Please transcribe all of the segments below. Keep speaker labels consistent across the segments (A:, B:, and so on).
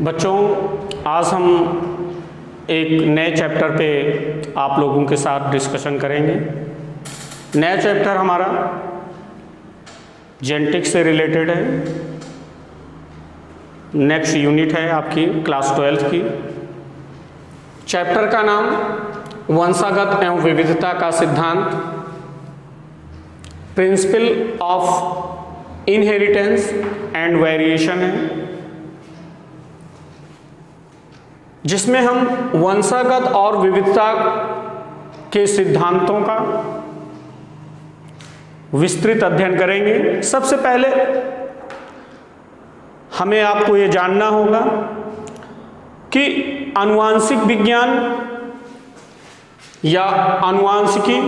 A: बच्चों, आज हम एक नए चैप्टर पे आप लोगों के साथ डिस्कशन करेंगे। नया चैप्टर हमारा जेनेटिक्स से रिलेटेड है। नेक्स्ट यूनिट है आपकी क्लास 12 की। चैप्टर का नाम वंशागत एवं विविधता का सिद्धांत, principle of inheritance and variation है, जिसमें हम वंशागत और विविधता के सिद्धांतों का विस्तृत अध्ययन करेंगे। सबसे पहले हमें आपको ये जानना होगा कि आनुवांशिक विज्ञान या आनुवांशिकी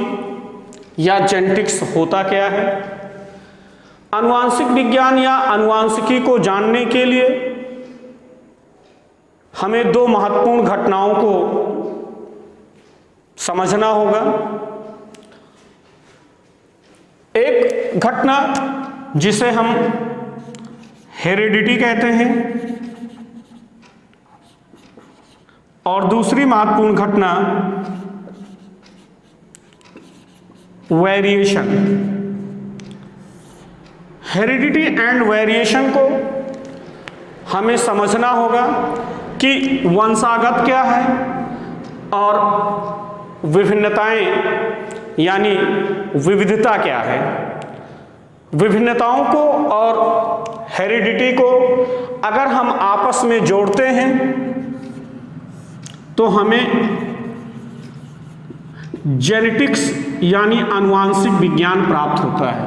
A: या जेनेटिक्स होता क्या है। आनुवांशिक विज्ञान या आनुवांशिकी को जानने के लिए हमें दो महत्वपूर्ण घटनाओं को समझना होगा। एक घटना जिसे हम हेरिडिटी कहते हैं और दूसरी महत्वपूर्ण घटना वेरिएशन। हेरिडिटी एंड वेरिएशन को हमें समझना होगा कि वंशागत क्या है और विभिन्नताएं यानी विविधता क्या है। विभिन्नताओं को और हेरिडिटी को अगर हम आपस में जोड़ते हैं तो हमें जेनेटिक्स यानी आनुवांशिक विज्ञान प्राप्त होता है।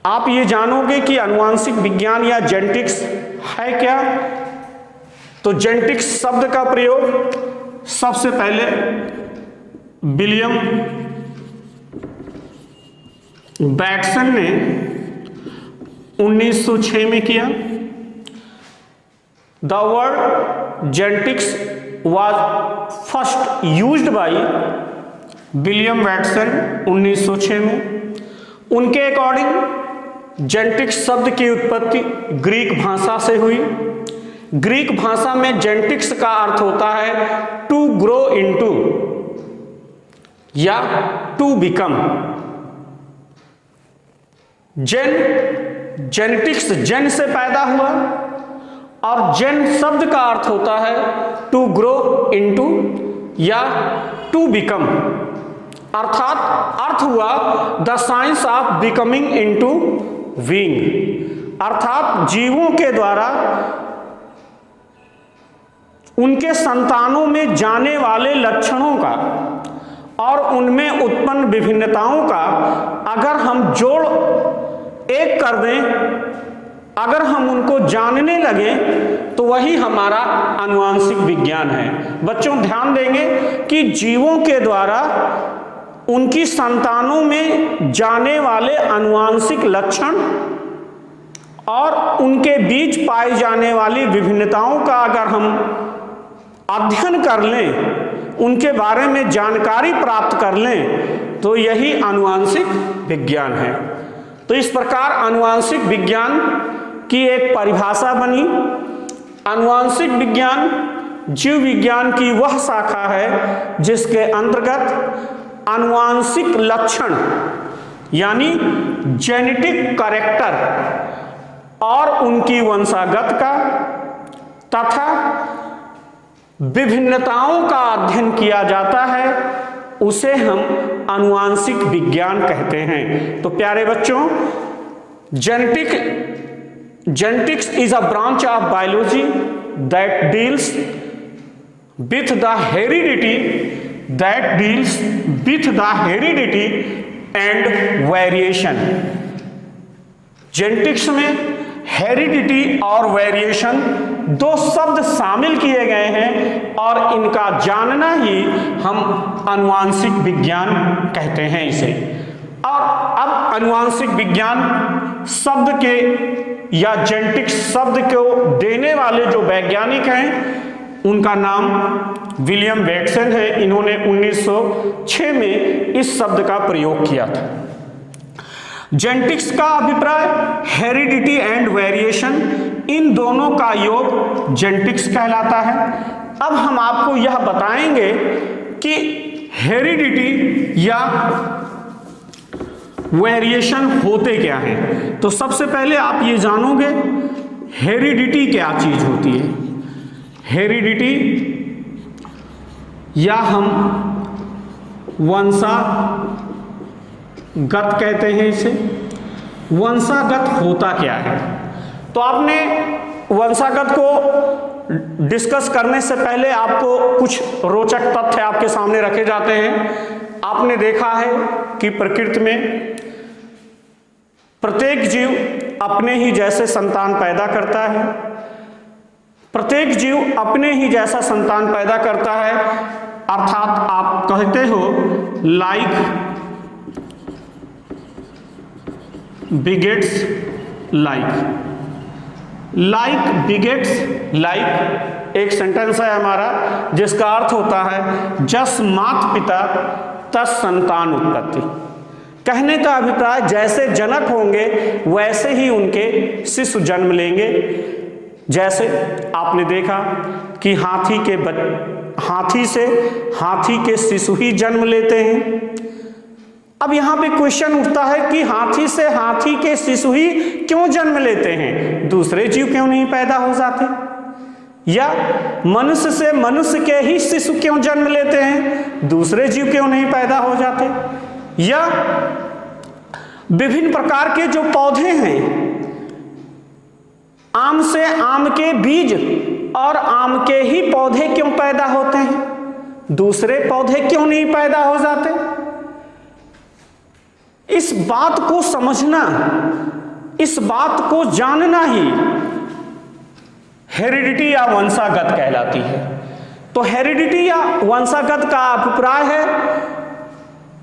A: आप ये जानोगे कि आनुवांशिक विज्ञान या जेनेटिक्स है क्या। तो जेनेटिक्स शब्द का प्रयोग सबसे पहले विलियम बैटसन ने 1906 में किया। The word genetics was first used by William Bateson 1906 में। उनके अकॉर्डिंग जेनेटिक्स शब्द की उत्पत्ति ग्रीक भाषा से हुई। ग्रीक भाषा में जेनेटिक्स का अर्थ होता है टू ग्रो इनटू या टू बिकम। जेनेटिक्स जेन से पैदा हुआ और जेन शब्द का अर्थ होता है टू ग्रो इनटू या टू बिकम, अर्थात अर्थ हुआ the science of becoming into being, अर्थात जीवों के द्वारा उनके संतानों में जाने वाले लक्षणों का और उनमें उत्पन्न विभिन्नताओं का अगर हम जोड़ एक कर दें, अगर हम उनको जानने लगे तो वही हमारा आनुवांशिक विज्ञान है। बच्चों ध्यान देंगे कि जीवों के द्वारा उनकी संतानों में जाने वाले आनुवांशिक लक्षण और उनके बीच पाई जाने वाली विभिन्नताओं का अगर हम अध्ययन कर लें, उनके बारे में जानकारी प्राप्त कर लें, तो यही आनुवांशिक विज्ञान है। तो इस प्रकार आनुवांशिक विज्ञान की एक परिभाषा बनी। आनुवांशिक विज्ञान जीव विज्ञान की वह शाखा है जिसके अंतर्गत आनुवांशिक लक्षण यानी जेनेटिक कैरेक्टर और उनकी वंशागत का तथा विभिन्नताओं का अध्ययन किया जाता है, उसे हम आनुवांशिक विज्ञान कहते हैं। तो प्यारे बच्चों, genetics is a branch of biology that deals with the heredity and variation. Genetics में हेरिडिटी और वेरिएशन दो शब्द शामिल किए गए हैं और इनका जानना ही हम आनुवांशिक विज्ञान कहते हैं इसे। और अब आनुवांशिक विज्ञान शब्द के या जेनेटिक्स शब्द को देने वाले जो वैज्ञानिक हैं उनका नाम विलियम बैटसन है। इन्होंने 1906 में इस शब्द का प्रयोग किया था। जेनेटिक्स का अभिप्राय हेरिडिटी एंड वेरिएशन इन दोनों का योग जेनेटिक्स कहलाता है। अब हम आपको यह बताएंगे कि हेरिडिटी या वेरिएशन होते क्या हैं। तो सबसे पहले आप ये जानोगे हेरिडिटी क्या चीज होती है। हेरिडिटी या हम वंशागत कहते हैं इसे। वंशागत होता क्या है? तो आपने वंशागत को डिस्कस करने से पहले आपको कुछ रोचक तथ्य आपके सामने रखे जाते हैं। आपने देखा है कि प्रकृति में प्रत्येक जीव अपने ही जैसे संतान पैदा करता है। प्रत्येक जीव अपने ही जैसा संतान पैदा करता है, अर्थात आप कहते हो like begets like. Like begets like एक सेंटेंस है हमारा जिसका अर्थ होता है जस माता पिता तस संतान उत्पत्ति। कहने का अभिप्राय जैसे जनक होंगे वैसे ही उनके शिशु जन्म लेंगे। जैसे आपने देखा कि हाथी से हाथी के शिशु ही जन्म लेते हैं। अब यहां पे क्वेश्चन उठता है कि हाथी से हाथी के शिशु ही क्यों जन्म लेते हैं, दूसरे जीव क्यों नहीं पैदा हो जाते? या मनुष्य से मनुष्य के ही शिशु क्यों जन्म लेते हैं, दूसरे जीव क्यों नहीं पैदा हो जाते? या विभिन्न प्रकार के जो पौधे हैं, आम से आम के बीज और आम के ही पौधे क्यों पैदा होते हैं, दूसरे पौधे क्यों नहीं पैदा हो जाते? इस बात को समझना, इस बात को जानना ही हेरिडिटी या वंशागत कहलाती है। तो हेरिडिटी या वंशागत का अभिप्राय है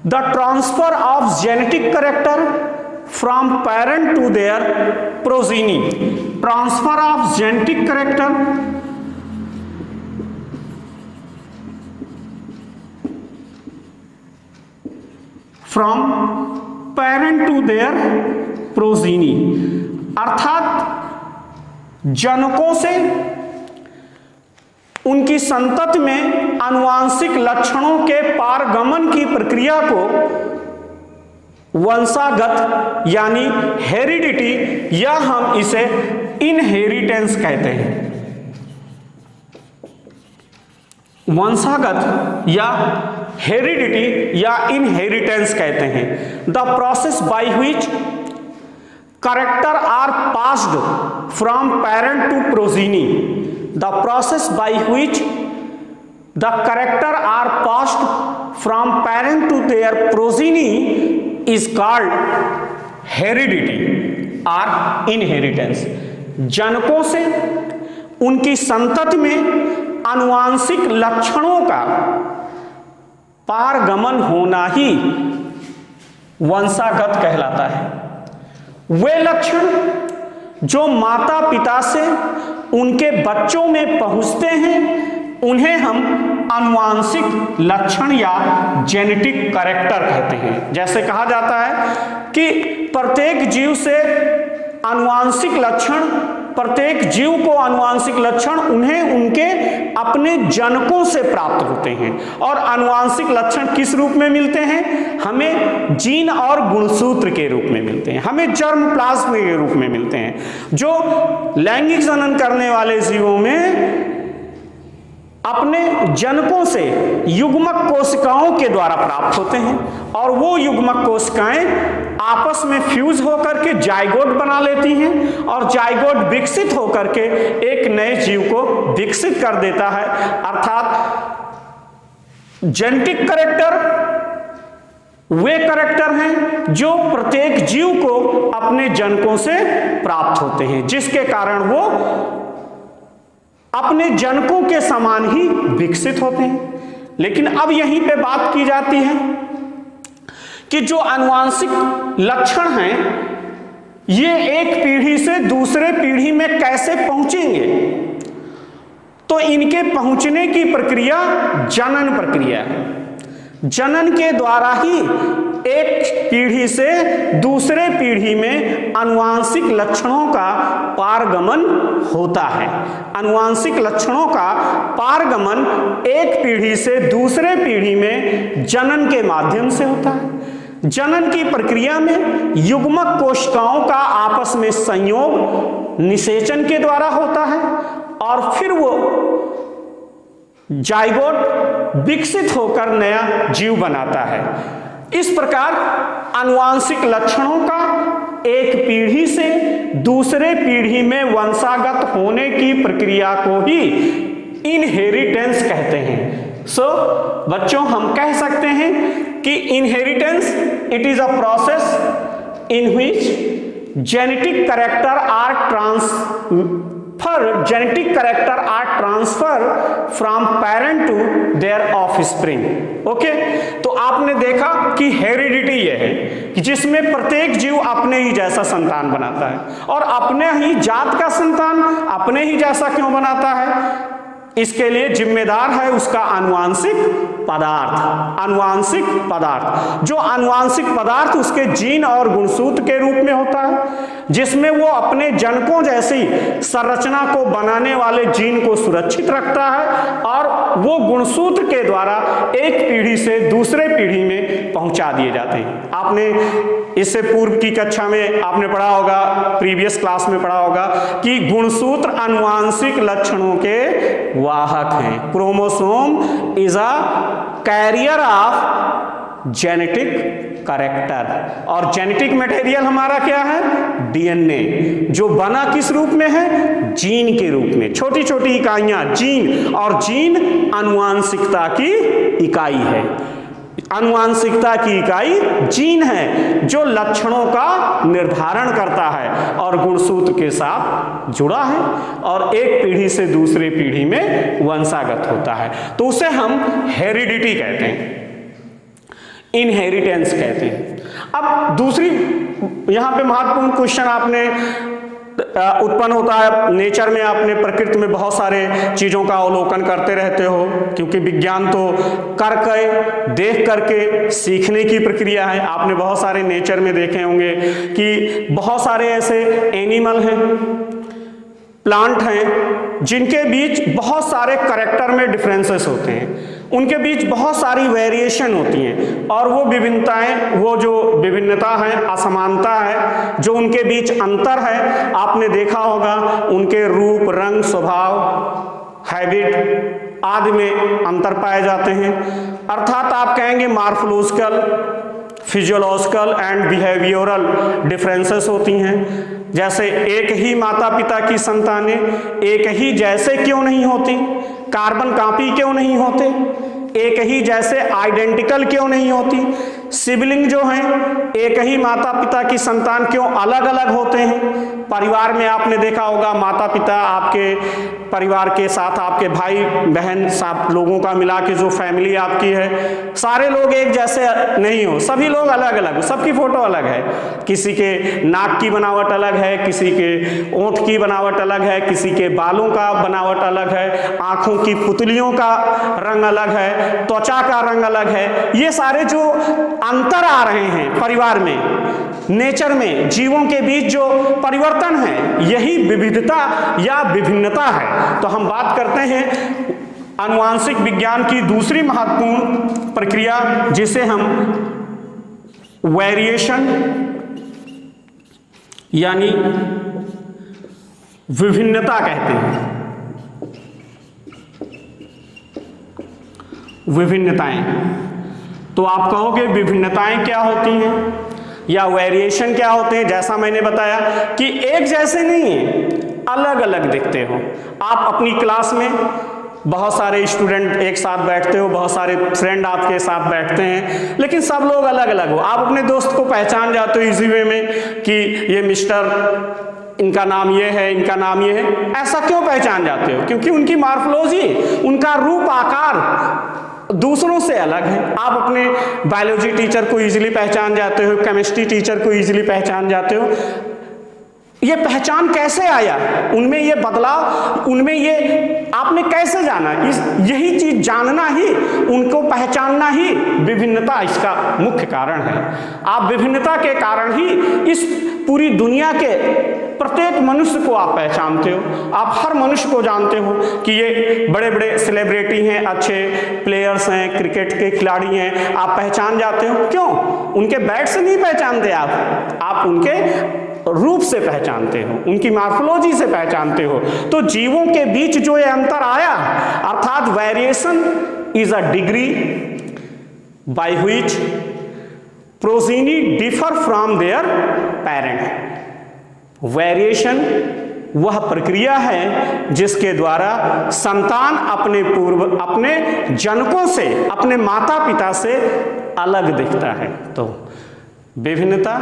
A: the transfer of genetic character from parent to their progeny. Transfer of genetic character from parent to their progeny, अर्थात जनकों से उनकी संतति में आनुवांशिक लक्षणों के पारगमन की प्रक्रिया को वंशागत यानी हेरिडिटी या हम इसे इनहेरिटेंस कहते हैं। वंशागत या हेरिडिटी या इनहेरिटेंस कहते हैं the process by which character are passed from parent to progeny. The process by which the character are passed from parent to their progeny is called heredity और इनहेरिटेंस। जनकों से उनकी संतति में आनुवांशिक लक्षणों का पारगमन होना ही वंशागत कहलाता है। वे लक्षण जो माता पिता से उनके बच्चों में पहुंचते हैं उन्हें हम आनुवांशिक लक्षण या जेनेटिक कैरेक्टर कहते हैं। जैसे कहा जाता है कि प्रत्येक जीव से आनुवांशिक लक्षण, प्रत्येक जीव को आनुवांशिक लक्षण उन्हें उनके अपने जनकों से प्राप्त होते हैं। और आनुवांशिक लक्षण किस रूप में मिलते हैं? हमें जीन और गुणसूत्र के रूप में मिलते हैं, हमें जर्म प्लाज्म के रूप में मिलते हैं, जो लैंगिक जनन करने वाले जीवों में अपने जनकों से युग्मक कोशिकाओं के द्वारा प्राप्त होते हैं। और वो युग्मक कोशिकाएं आपस में फ्यूज होकर के जाइगोट बना लेती हैं और जाइगोट विकसित होकर के एक नए जीव को विकसित कर देता है। अर्थात जेनेटिक कैरेक्टर वे कैरेक्टर हैं जो प्रत्येक जीव को अपने जनकों से प्राप्त होते हैं, जिसके कारण वो अपने जनकों के समान ही विकसित होते हैं। लेकिन अब यहीं पे बात की जाती है कि जो आनुवांशिक लक्षण हैं ये एक पीढ़ी से दूसरे पीढ़ी में कैसे पहुंचेंगे? तो इनके पहुंचने की प्रक्रिया जनन प्रक्रिया है। जनन के द्वारा ही एक पीढ़ी से दूसरे पीढ़ी में आनुवांशिक लक्षणों का पारगमन होता है। आनुवांशिक लक्षणों का पारगमन एक पीढ़ी से दूसरे पीढ़ी में जनन के माध्यम से होता है। जनन की प्रक्रिया में युग्मक कोशिकाओं का आपस में संयोग निषेचन के द्वारा होता है और फिर वो जाइगोट विकसित होकर नया जीव बनाता है। इस प्रकार आनुवांशिक लक्षणों का एक पीढ़ी से दूसरे पीढ़ी में वंशागत होने की प्रक्रिया को ही इनहेरिटेंस कहते हैं। सो बच्चों, हम कह सकते हैं कि inheritance it is a process in which genetic character are transfer from parent to their offspring. Okay, तो आपने देखा कि हेरिडिटी यह है कि जिसमें प्रत्येक जीव अपने ही जैसा संतान बनाता है, और अपने ही जात का संतान अपने ही जैसा क्यों बनाता है? इसके लिए जिम्मेदार है उसका आनुवांशिक पदार्थ। आनुवांशिक पदार्थ, जो आनुवांशिक पदार्थ उसके जीन और गुणसूत्र के रूप में होता है, जिसमें वो अपने जनकों जैसी संरचना को बनाने वाले जीन को सुरक्षित रखता है और वो गुणसूत्र के द्वारा एक पीढ़ी से दूसरे पीढ़ी में पहुंचा दिए जाते हैं। आपने इससे पूर्व की कक्षा में आपने पढ़ा होगा, प्रीवियस क्लास में पढ़ा होगा कि गुणसूत्र आनुवांशिक लक्षणों के वाहक हैं। Chromosome is a carrier of genetic character, और जेनेटिक मटेरियल हमारा क्या है? डीएनए, जो बना किस रूप में है? जीन के रूप में। छोटी छोटी इकाइयां जीन, और जीन आनुवांशिकता की इकाई है। आनुवांशिकता की इकाई जीन है जो लक्षणों का निर्धारण करता है और गुणसूत्र के साथ जुड़ा है और एक पीढ़ी से दूसरे पीढ़ी में वंशागत होता है। तो उसे हम हेरिडिटी कहते हैं, इनहेरिटेंस कहते हैं। अब दूसरी यहां पे महत्वपूर्ण क्वेश्चन आपने उत्पन्न होता है। नेचर में, आपने प्रकृति में बहुत सारे चीजों का अवलोकन करते रहते हो, क्योंकि विज्ञान तो करके देख करके सीखने की प्रक्रिया है। आपने बहुत सारे नेचर में देखे होंगे कि बहुत सारे ऐसे एनिमल हैं, प्लांट हैं, जिनके बीच बहुत सारे कैरेक्टर में डिफरेंसेस होते हैं, उनके बीच बहुत सारी वेरिएशन होती हैं, और वो विभिन्नताएं, वो जो विभिन्नता है, असमानता है, जो उनके बीच अंतर है, आपने देखा होगा उनके रूप, रंग, स्वभाव, हैबिट आदि में अंतर पाए जाते हैं। अर्थात आप कहेंगे morphological, physiological and behavioural differences होती हैं। जैसे एक ही माता पिता की संतानें एक ही जैसे क्यों नहीं होती, कार्बन कॉपी क्यों नहीं होते, एक ही जैसे आइडेंटिकल क्यों नहीं होती, सिबलिंग जो हैं एक ही माता पिता की संतान क्यों अलग अलग होते हैं। परिवार में आपने देखा होगा माता पिता, आपके परिवार के साथ आपके भाई बहन, सब लोगों का मिला के जो फैमिली आपकी है, सारे लोग एक जैसे नहीं हो, सभी लोग अलग अलग हो, सबकी फोटो अलग है। किसी के नाक की बनावट अलग है, किसी के ओंठ की बनावट अलग है, किसी के बालों का बनावट अलग है, आंखों की पुतलियों का रंग अलग है, त्वचा का रंग अलग है। ये सारे जो अंतर आ रहे हैं परिवार में, नेचर में, जीवों के बीच जो परिवर्तन है, यही विविधता या विभिन्नता है। तो हम बात करते हैं आनुवांशिक विज्ञान की दूसरी महत्वपूर्ण प्रक्रिया, जिसे हम वेरिएशन यानी विभिन्नता कहते हैं। विभिन्नताएं, तो आप कहोगे विभिन्नताएं क्या होती हैं या वेरिएशन क्या होते हैं? जैसा मैंने बताया कि एक जैसे नहीं है, अलग अलग दिखते हो। आप अपनी क्लास में बहुत सारे स्टूडेंट एक साथ बैठते हो, बहुत सारे फ्रेंड आपके साथ बैठते हैं, लेकिन सब लोग अलग अलग हो। आप अपने दोस्त को पहचान जाते हो इजी वे में कि ये मिस्टर, इनका नाम ये है, इनका नाम ये है। ऐसा क्यों पहचान जाते हो? क्योंकि उनकी मॉर्फोलॉजी, उनका रूप आकार दूसरों से अलग है। आप अपने बायोलॉजी टीचर को इजीली पहचान जाते हो, केमिस्ट्री टीचर को इजीली पहचान जाते हो। ये पहचान कैसे आया, उनमें ये बदलाव, उनमें ये आपने कैसे जाना, यही चीज जानना ही, उनको पहचानना ही विभिन्नता इसका मुख्य कारण है। आप विभिन्नता के कारण ही इस पूरी दुनिया के प्रत्येक मनुष्य को आप पहचानते हो। आप हर मनुष्य को जानते हो कि ये बड़े बड़े सेलिब्रिटी हैं, अच्छे प्लेयर्स हैं, क्रिकेट के खिलाड़ी हैं, आप पहचान जाते हो। क्यों? उनके बैट से नहीं पहचानते आप उनके रूप से पहचानते हो, उनकी मॉर्फोलॉजी से पहचानते हो। तो जीवों के बीच जो ये अंतर आया, अर्थात variation is a degree by which progeny differ from their parent. Variation वह प्रक्रिया है जिसके द्वारा संतान अपने जनकों से, अपने माता पिता से अलग दिखता है। तो विभिन्नता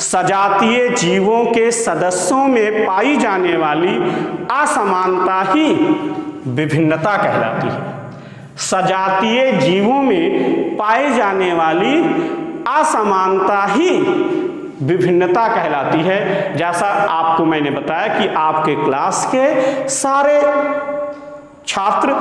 A: सजातीय जीवों के सदस्यों में पाई जाने वाली असमानता ही विभिन्नता कहलाती है। सजातीय जीवों में पाई जाने वाली असमानता ही विभिन्नता कहलाती है। जैसा आपको मैंने बताया कि आपके क्लास के सारे छात्र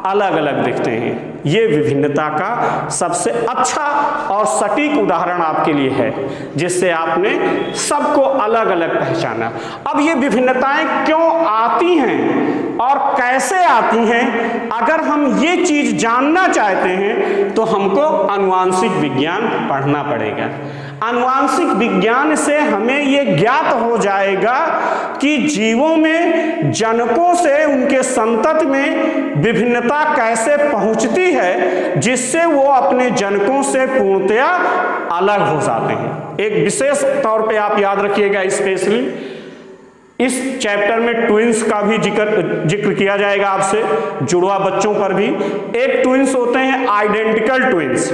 A: अलग अलग दिखते हैं, ये विभिन्नता का सबसे अच्छा और सटीक उदाहरण आपके लिए है, जिससे आपने सबको अलग अलग पहचाना। अब ये विभिन्नताएं क्यों आती हैं और कैसे आती हैं, अगर हम ये चीज जानना चाहते हैं तो हमको आनुवांशिक विज्ञान पढ़ना पड़ेगा। आनुवांशिक विज्ञान से हमें ये ज्ञात हो जाएगा कि जीवों में जनकों से उनके संतति में विभिन्नता कैसे पहुंचती है, जिससे वो अपने जनकों से पूर्णतया अलग हो जाते हैं। एक विशेष तौर पे आप याद रखिएगा, स्पेशली इस चैप्टर में ट्विंस का भी जिक्र किया जाएगा आपसे, जुड़वा बच्चों पर भी। एक ट्विंस होते हैं आइडेंटिकल ट्विंस,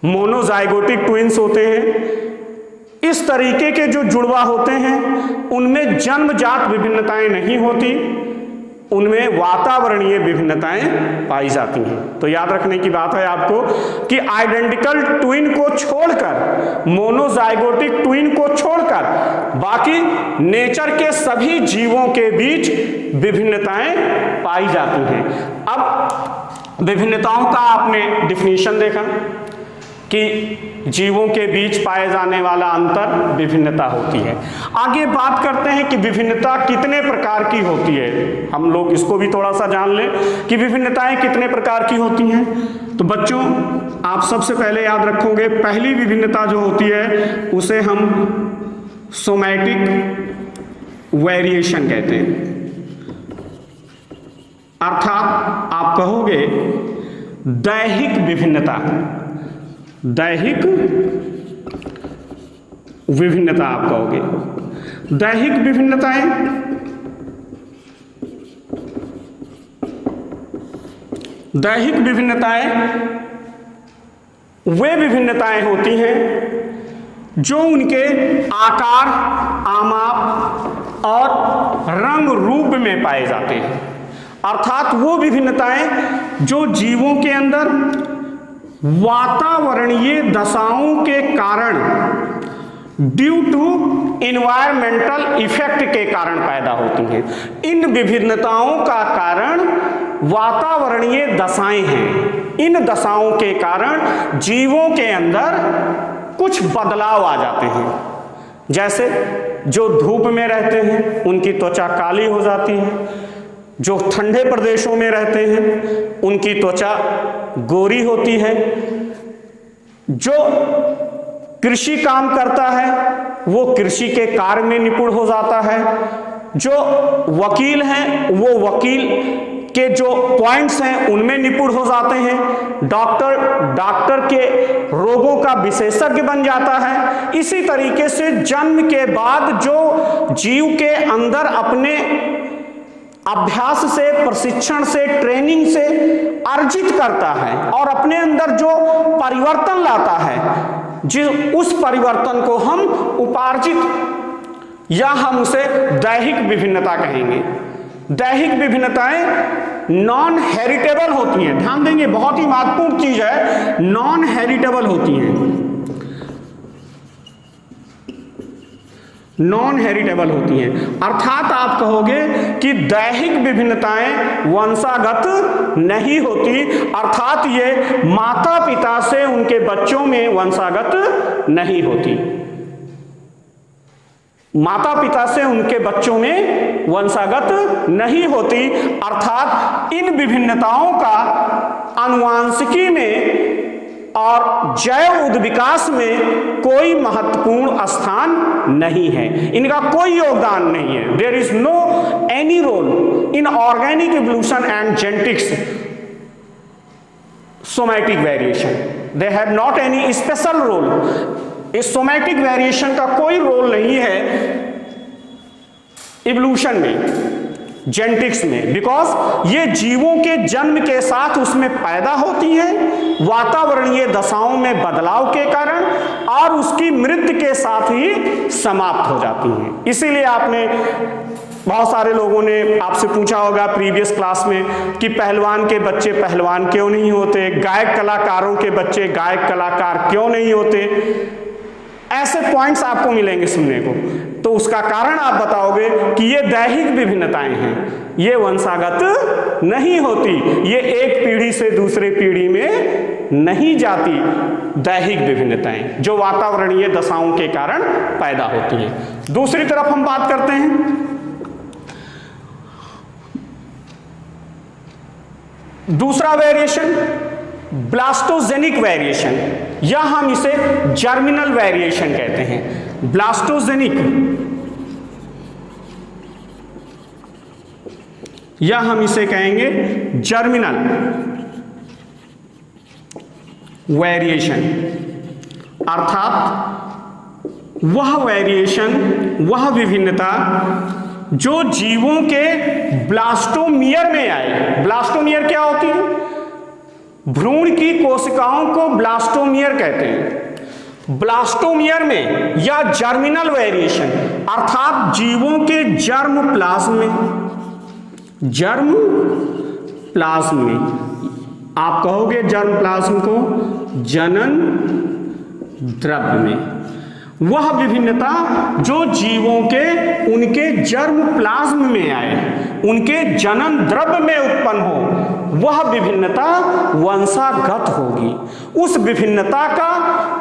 A: मोनोजाइगोटिक ट्विंस होते हैं। इस तरीके के जो जुड़वा होते हैं उनमें जन्मजात विभिन्नताएं नहीं होती, उनमें वातावरणीय विभिन्नताएं पाई जाती हैं। तो याद रखने की बात है आपको कि आइडेंटिकल ट्विन को छोड़कर, मोनोजाइगोटिक ट्विन को छोड़कर बाकी नेचर के सभी जीवों के बीच विभिन्नताएं पाई जाती हैं। अब विभिन्नताओं का आपने डिफिनीशन देखा कि जीवों के बीच पाए जाने वाला अंतर विभिन्नता होती है। आगे बात करते हैं कि विभिन्नता कितने प्रकार की होती है। हम लोग इसको भी थोड़ा सा जान लें कि विभिन्नताएं कितने प्रकार की होती हैं। तो बच्चों, आप सबसे पहले याद रखोगे, पहली विभिन्नता जो होती है उसे हम सोमैटिक वेरिएशन कहते हैं, अर्थात आप कहोगे दैहिक विभिन्नता। दैहिक विभिन्नता आप कहोगे। दैहिक विभिन्नताएं वे विभिन्नताएं होती हैं जो उनके आकार, आमाप और रंग रूप में पाए जाते हैं। अर्थात वो विभिन्नताएं जो जीवों के अंदर वातावरणीय दशाओं के कारण, ड्यू टू इन्वायरमेंटल इफेक्ट के कारण पैदा होती हैं। इन विभिन्नताओं का कारण वातावरणीय दशाएं हैं। इन दशाओं के कारण जीवों के अंदर कुछ बदलाव आ जाते हैं। जैसे जो धूप में रहते हैं उनकी त्वचा काली हो जाती है, जो ठंडे प्रदेशों में रहते हैं उनकी त्वचा गोरी होती है, जो कृषि काम करता है वो कृषि के कार्य में निपुण हो जाता है, जो वकील हैं वो वकील के जो पॉइंट्स हैं उनमें निपुण हो जाते हैं, डॉक्टर के रोगों का विशेषज्ञ बन जाता है। इसी तरीके से जन्म के बाद जो जीव के अंदर अपने अभ्यास से, प्रशिक्षण से, ट्रेनिंग से अर्जित करता है और अपने अंदर जो परिवर्तन लाता है, उस परिवर्तन को हम उपार्जित या हम उसे दैहिक विभिन्नता कहेंगे। दैहिक विभिन्नताएं नॉन हेरिटेबल होती हैं। ध्यान देंगे, बहुत ही महत्वपूर्ण चीज है, नॉन हेरिटेबल होती हैं। नॉन हेरिटेबल होती हैं। अर्थात आप कहोगे कि दैहिक विभिन्नताएं वंशागत नहीं होती, अर्थात ये माता पिता से उनके बच्चों में वंशागत नहीं होती, माता पिता से उनके बच्चों में वंशागत नहीं होती, अर्थात इन विभिन्नताओं का आनुवांशिकी में और जैव उद्विकास में कोई महत्वपूर्ण स्थान नहीं है, इनका कोई योगदान नहीं है। There is no any role in organic evolution and genetics somatic variation, they have not any special role. इस सोमैटिक वेरिएशन का कोई रोल नहीं है इवोल्यूशन में, जेनेटिक्स में, बिकॉज ये जीवों के जन्म के साथ उसमें पैदा होती है, वातावरणीय दशाओं में बदलाव के कारण, और उसकी मृत्यु के साथ ही समाप्त हो जाती हैं। इसीलिए आपने बहुत सारे लोगों ने आपसे पूछा होगा प्रीवियस क्लास में कि पहलवान के बच्चे पहलवान क्यों नहीं होते, गायक कलाकारों के बच्चे गायक कलाकार क्यों नहीं होते, ऐसे पॉइंट्स आपको मिलेंगे सुनने को। तो उसका कारण आप बताओगे कि ये दैहिक विभिन्नताएं हैं, ये वंशागत नहीं होती, ये एक पीढ़ी से दूसरे पीढ़ी में नहीं जाती, दैहिक विभिन्नताएं जो वातावरणीय दशाओं के कारण पैदा होती हैं। दूसरी तरफ हम बात करते हैं दूसरा वेरिएशन, ब्लास्टोजेनिक वेरिएशन, या हम इसे जर्मिनल वेरिएशन कहते हैं। ब्लास्टोजेनिक या हम इसे कहेंगे जर्मिनल वेरिएशन, अर्थात वह वेरिएशन, वह विभिन्नता जो जीवों के ब्लास्टोमियर में आए। ब्लास्टोमियर क्या होती है? भ्रूण की कोशिकाओं को ब्लास्टोमियर कहते हैं। ब्लास्टोमियर में या जर्मिनल वेरिएशन, अर्थात जीवों के जर्म प्लाज्म में, जर्म प्लाज्म में, आप कहोगे जर्म प्लाज्म को जनन द्रव्य में, वह विभिन्नता जो जीवों के उनके जर्म प्लाज्म में आए, उनके जनन द्रव्य में उत्पन्न हो, वह विभिन्नता वंशागत होगी। उस विभिन्नता का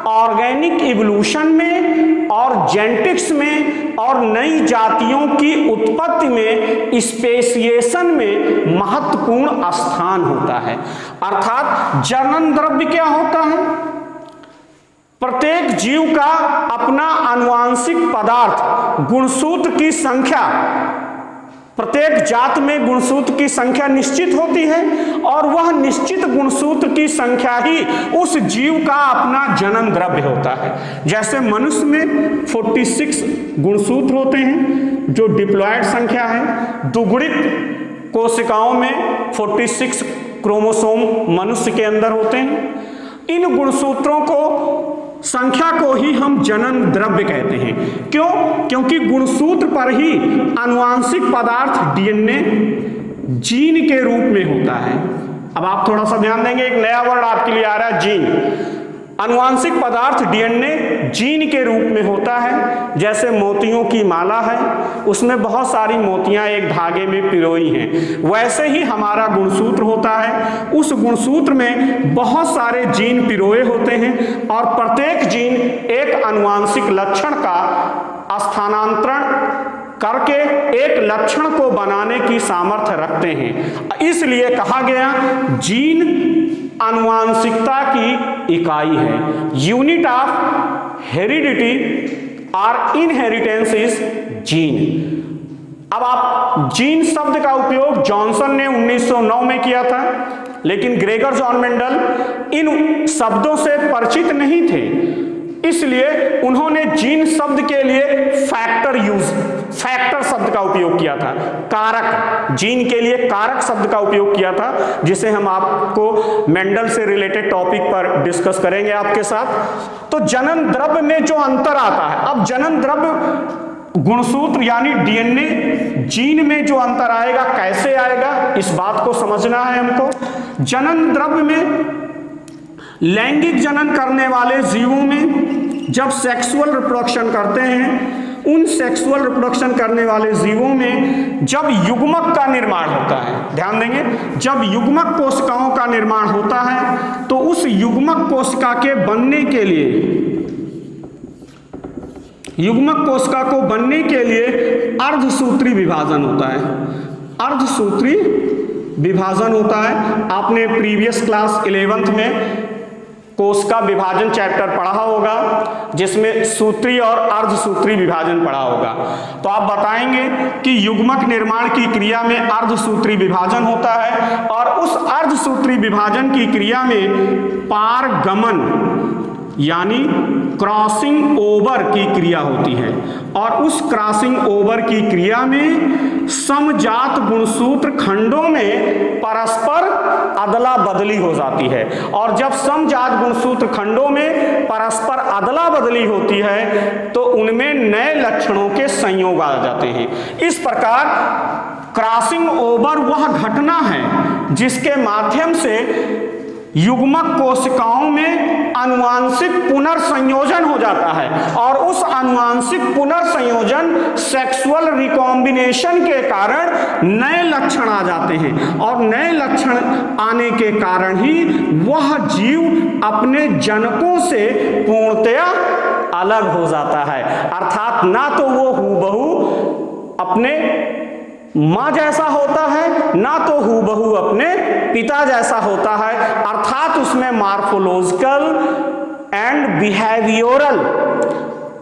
A: ऑर्गेनिक इवोल्यूशन में और जेनेटिक्स में और नई जातियों की उत्पत्ति में, स्पेसिएशन में महत्वपूर्ण स्थान होता है। अर्थात जनन द्रव्य क्या होता है? प्रत्येक जीव का अपना आनुवांशिक पदार्थ, गुणसूत्र की संख्या, प्रत्येक जात में गुणसूत्र की संख्या निश्चित होती है, और वह निश्चित गुणसूत्र की संख्या ही उस जीव का अपना जन्म द्रव्य होता है। जैसे मनुष्य में 46 गुणसूत्र होते हैं जो डिप्लॉयड संख्या है, दुगुणित कोशिकाओं में 46 क्रोमोसोम मनुष्य के अंदर होते हैं। इन गुणसूत्रों को, संख्या को ही हम जनन द्रव्य कहते हैं। क्यों? क्योंकि गुणसूत्र पर ही आनुवांशिक पदार्थ डीएनए जीन के रूप में होता है। अब आप थोड़ा सा ध्यान देंगे, एक नया वर्ड आपके लिए आ रहा है, जीन। आनुवांशिक पदार्थ डीएनए जीन के रूप में होता है। जैसे मोतियों की माला है, उसमें बहुत सारी मोतियां एक धागे में पिरोई हैं, वैसे ही हमारा गुणसूत्र होता है। उस गुणसूत्र में बहुत सारे जीन पिरोए होते हैं, और प्रत्येक जीन एक आनुवांशिक लक्षण का स्थानांतरण करके एक लक्षण को बनाने की सामर्थ्य रखते हैं। इसलिए कहा गया जीन आनुवांशिकता की इकाई है। यूनिट ऑफ हेरिडिटी और इनहेरिटेंस इज जीन। अब आप जीन शब्द का उपयोग जॉनसन ने 1909 में किया था, लेकिन ग्रेगर जॉन मेंडल इन शब्दों से परिचित नहीं थे, इसलिए उन्होंने जीन शब्द के लिए फैक्टर शब्द का उपयोग किया था। कारक, जीन के लिए कारक शब्द का उपयोग किया था, जिसे हम आपको मेंडल से रिलेटेड टॉपिक पर डिस्कस करेंगे आपके साथ। तो जनन द्रव्य में जो अंतर आता है, अब जनन द्रव्य गुणसूत्र यानी डीएनए, जीन में जो अंतर आएगा कैसे आएगा, इस बात को समझना है हमको। जनन द्रव्य में लैंगिक जनन करने वाले जीवों में जब सेक्सुअल रिप्रोडक्शन करते हैं उन सेक्सुअल रिप्रोडक्शन करने वाले जीवों में जब युग्मक का निर्माण होता है, ध्यान देंगे, जब युग्मक कोशिकाओं का निर्माण होता है तो उस युग्मक कोशिका के बनने के लिए, युग्मक कोशिका को बनने के लिए अर्धसूत्री विभाजन होता है। अर्धसूत्री विभाजन होता है। आपने प्रीवियस क्लास 11th में कोशिका विभाजन चैप्टर पढ़ा होगा जिसमें सूत्री और अर्धसूत्री विभाजन पढ़ा होगा। तो आप बताएंगे कि युग्मक निर्माण की क्रिया में अर्धसूत्री विभाजन होता है और उस अर्धसूत्री विभाजन की क्रिया में पारगमन यानी क्रॉसिंग ओवर की क्रिया होती है और उस क्रॉसिंग ओवर की क्रिया में समजात गुणसूत्र खंडों में परस्पर अदला बदली हो जाती है और जब समजात गुणसूत्र खंडों में परस्पर अदला बदली होती है तो उनमें नए लक्षणों के संयोग आ जाते हैं। इस प्रकार क्रॉसिंग ओवर वह घटना है जिसके माध्यम से युग्मक कोशिकाओं में आनुवांशिक पुनर्संयोजन हो जाता है और उस आनुवांशिक पुनर्संयोजन सेक्सुअल रिकॉम्बिनेशन के कारण नए लक्षण आ जाते हैं और नए लक्षण आने के कारण ही वह जीव अपने जनकों से पूर्णतया अलग हो जाता है। अर्थात ना तो वो हूबहू अपने मां जैसा होता है ना तो हूबहू अपने पिता जैसा होता है, अर्थात उसमें morphological and behavioural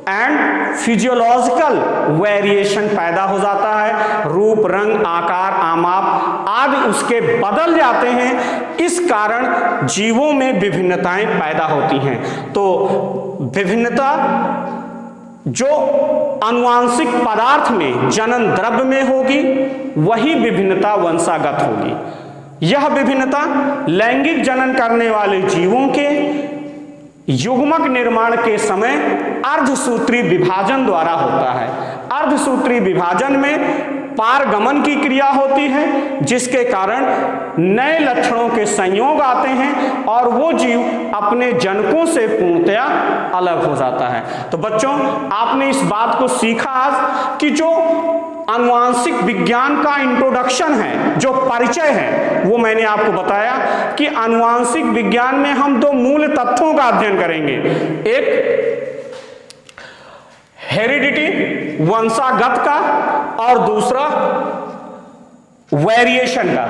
A: and physiological variation पैदा हो जाता है। रूप, रंग, आकार, आमाप आदि उसके बदल जाते हैं। इस कारण जीवों में विभिन्नताएं पैदा होती हैं। तो विभिन्नता जो आनुवांशिक पदार्थ में जनन द्रव्य में होगी वही विभिन्नता वंशागत होगी। यह विभिन्नता लैंगिक जनन करने वाले जीवों के युग्मक निर्माण के समय अर्धसूत्री विभाजन द्वारा होता है। अर्धसूत्री विभाजन में पारगमन की क्रिया होती है जिसके कारण नए लक्षणों के संयोग आते हैं और वो जीव अपने जनकों से पूर्णतया अलग हो जाता है। तो बच्चों, आपने इस बात को सीखा आज कि जो आनुवांशिक विज्ञान का इंट्रोडक्शन है, जो परिचय है, वो मैंने आपको बताया कि आनुवांशिक विज्ञान में हम दो मूल तत्वों का अध्ययन करेंगे। एक हेरिडिटी वंशागत का और दूसरा वेरिएशन का,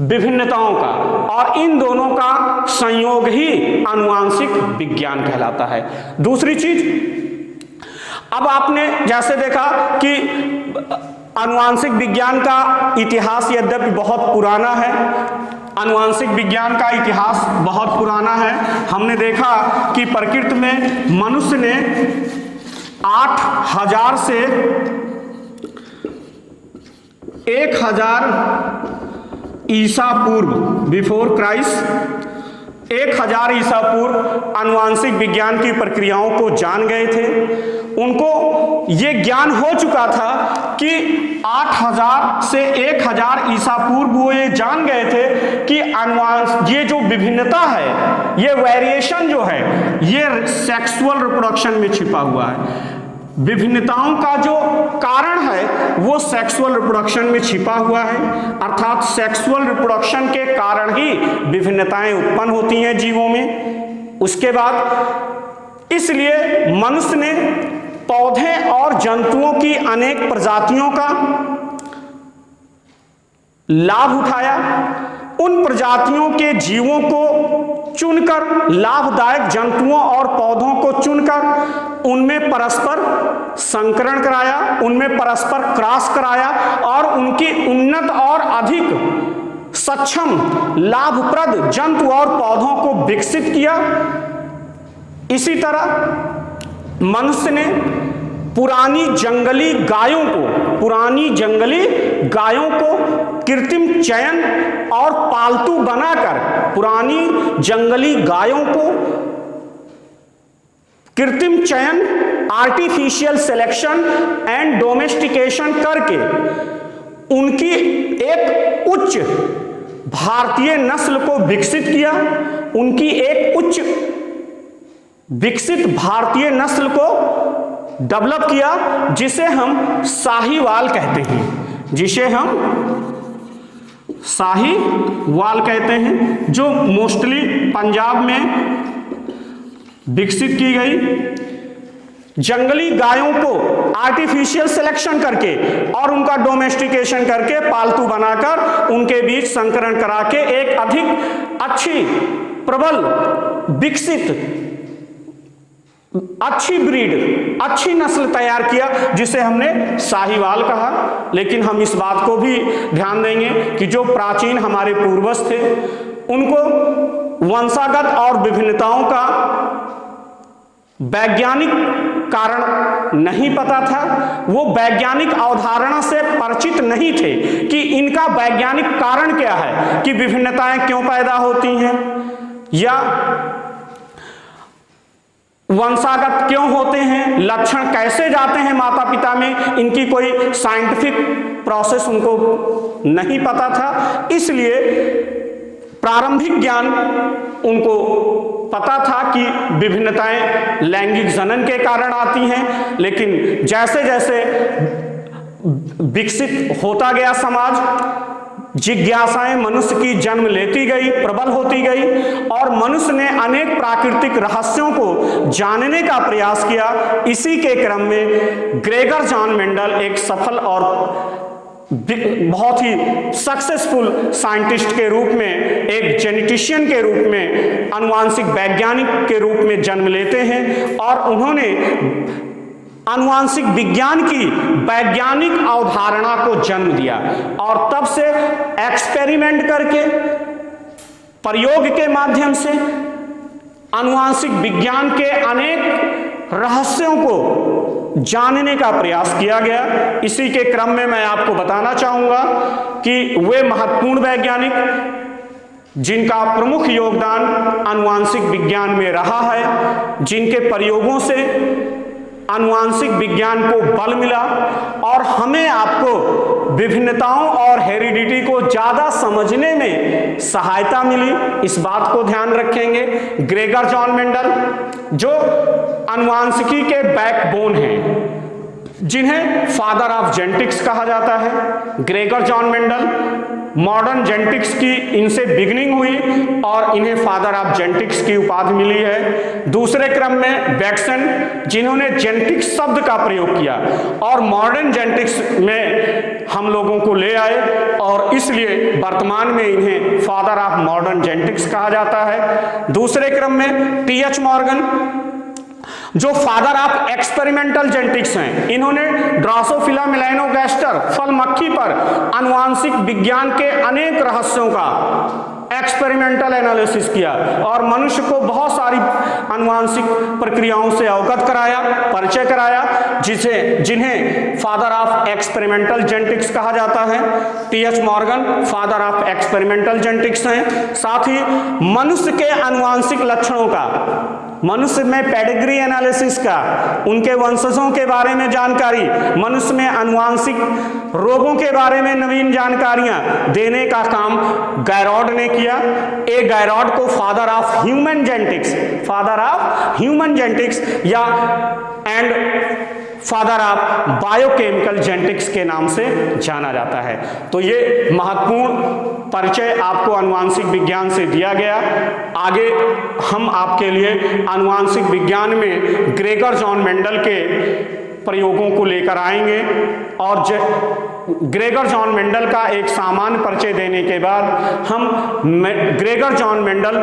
A: विभिन्नताओं का, और इन दोनों का संयोग ही आनुवांशिक विज्ञान कहलाता है। दूसरी चीज, अब आपने जैसे देखा कि आनुवांशिक विज्ञान का इतिहास यद्यपि बहुत पुराना है, आनुवांशिक विज्ञान का इतिहास बहुत पुराना है। हमने देखा कि प्रकृति में मनुष्य ने 8000 से 1000 ईसा पूर्व, बिफोर क्राइस्ट, 1000 ईसा पूर्व आनुवांशिक विज्ञान की प्रक्रियाओं को जान गए थे। उनको ये ज्ञान हो चुका था कि 8000 से 1000 ईसा पूर्व वो ये जान गए थे कि ये जो विभिन्नता है, ये वेरिएशन जो है, ये सेक्सुअल रिप्रोडक्शन में छिपा हुआ है। विभिन्नताओं का जो कारण है वो सेक्सुअल रिप्रोडक्शन में छिपा हुआ है, अर्थात सेक्सुअल रिप्रोडक्शन के कारण ही विभिन्नताएं उत्पन्न होती हैं जीवों में। उसके बाद इसलिए मनुष्य ने पौधे और जंतुओं की अनेक प्रजातियों का लाभ उठाया। उन प्रजातियों के जीवों को चुनकर, लाभदायक जंतुओं और पौधों को चुनकर उनमें परस्पर संकरण कराया, उनमें परस्पर क्रॉस कराया और उनकी उन्नत और अधिक सक्षम लाभप्रद जंतु और पौधों को विकसित किया। इसी तरह मनुष्य ने पुरानी जंगली गायों को कृत्रिम चयन और पालतू बनाकर, पुरानी जंगली गायों को कृत्रिम चयन, आर्टिफिशियल सिलेक्शन एंड डोमेस्टिकेशन करके उनकी एक उच्च भारतीय नस्ल को विकसित किया। उनकी एक उच्च विकसित भारतीय नस्ल को डेवलप किया, जिसे हम साहीवाल कहते हैं, जिसे हम साहीवाल कहते हैं, जो मोस्टली पंजाब में विकसित की गई। जंगली गायों को आर्टिफिशियल सिलेक्शन करके और उनका डोमेस्टिकेशन करके पालतू बनाकर उनके बीच संकरण करा के एक अधिक अच्छी प्रबल विकसित अच्छी ब्रीड, अच्छी नस्ल तैयार किया, जिसे हमने साहीवाल कहा। लेकिन हम इस बात को भी ध्यान देंगे कि जो प्राचीन हमारे पूर्वज थे उनको वंशागत और विभिन्नताओं का वैज्ञानिक कारण नहीं पता था, वो वैज्ञानिक अवधारणा से परिचित नहीं थे कि इनका वैज्ञानिक कारण क्या है, कि विभिन्नताएं क्यों पैदा होती हैं या वंशागत क्यों होते हैं, लक्षण कैसे जाते हैं माता पिता में, इनकी कोई साइंटिफिक प्रोसेस उनको नहीं पता था। इसलिए प्रारंभिक ज्ञान उनको पता था कि विभिन्नताएं लैंगिक जनन के कारण आती हैं, लेकिन जैसे जैसे विकसित होता गया समाज, जिज्ञासाएं मनुष्य की जन्म लेती गई, प्रबल होती गई, और मनुष्य ने अनेक प्राकृतिक रहस्यों को जानने का प्रयास किया। इसी के क्रम में ग्रेगर जॉन मेंडल एक सफल और बहुत ही सक्सेसफुल साइंटिस्ट के रूप में, एक जेनेटिशियन के रूप में, आनुवांशिक वैज्ञानिक के रूप में जन्म लेते हैं, और उन्होंने आनुवांशिक विज्ञान की वैज्ञानिक अवधारणा को जन्म दिया। और तब से एक्सपेरिमेंट करके, प्रयोग के माध्यम से आनुवांशिक विज्ञान के अनेक रहस्यों को जानने का प्रयास किया गया। इसी के क्रम में मैं आपको बताना चाहूंगा कि वे महत्वपूर्ण वैज्ञानिक जिनका प्रमुख योगदान आनुवांशिक विज्ञान में रहा है, जिनके प्रयोगों से आनुवांशिक विज्ञान को बल मिला और हमें आपको विभिन्नताओं और हेरिडिटी को ज्यादा समझने में सहायता मिली, इस बात को ध्यान रखेंगे। ग्रेगर जॉन मेंडल जो आनुवांशिकी के बैकबोन हैं, जिन्हें फादर ऑफ जेनेटिक्स कहा जाता है, Gregor John Mendel, modern genetics की इनसे बिगिनिंग हुई और इन्हें फादर ऑफ जेनेटिक्स की उपाधि मिली है। दूसरे क्रम में बेक्सन, जिन्होंने जेनेटिक्स शब्द का प्रयोग किया और मॉडर्न जेनेटिक्स में हम लोगों को ले आए, और इसलिए वर्तमान में इन्हें फादर ऑफ मॉडर्न जेनेटिक्स कहा जाता है। दूसरे क्रम में टीएच मॉर्गन, जो फादर ऑफ एक्सपेरिमेंटल जेनेटिक्स हैं, इन्होंने ड्रोसोफिला मेलानोगास्टर फल मक्खी पर आनुवांशिक विज्ञान के अनेक रहस्यों का एक्सपेरिमेंटल एनालिसिस किया और मनुष्य को बहुत सारी आनुवांशिक प्रक्रियाओं से अवगत कराया, परिचय कराया, जिन्हें फादर ऑफ एक्सपेरिमेंटल जेनेटिक्स कहा जाता है। TH Morgan father of experimental genetics हैं। साथ ही मनुष्य के आनुवांशिक लक्षणों का, मनुष्य में पेडिग्री एनालिसिस का, उनके वंशजों के बारे में जानकारी, मनुष्य में आनुवांशिक रोगों के बारे में नवीन जानकारियां देने का काम गैरॉड ने किया। ए गैरॉड को father of human genetics, father of human genetics या and father of biochemical genetics के नाम से जाना जाता है। तो ये महत्वपूर्ण परिचय आपको आनुवांशिक विज्ञान से दिया गया। आगे हम आपके लिए आनुवांशिक विज्ञान में ग्रेगर जॉन मेंडल के प्रयोगों को लेकर आएंगे और ग्रेगर जॉन मेंडल का एक सामान्य परिचय देने के बाद हम ग्रेगर जॉन मेंडल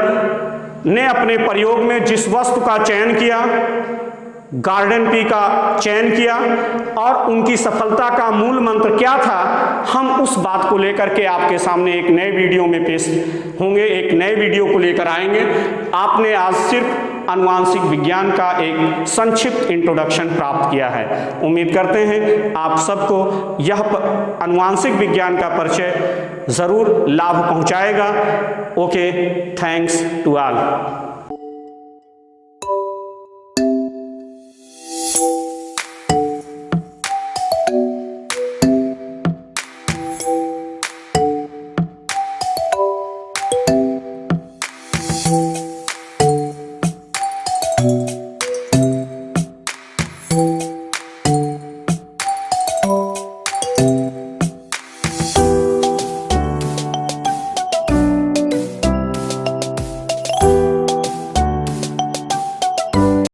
A: ने अपने प्रयोग में जिस वस्तु का चयन किया, गार्डन पी का चयन किया और उनकी सफलता का मूल मंत्र क्या था, हम उस बात को लेकर के आपके सामने एक नए वीडियो में पेश होंगे, एक नए वीडियो को लेकर आएंगे। आपने आज सिर्फ आनुवांशिक विज्ञान का एक संक्षिप्त इंट्रोडक्शन प्राप्त किया है। उम्मीद करते हैं आप सबको यह आनुवांशिक विज्ञान का परिचय जरूर लाभ पहुंचाएगा। Okay, thanks to all.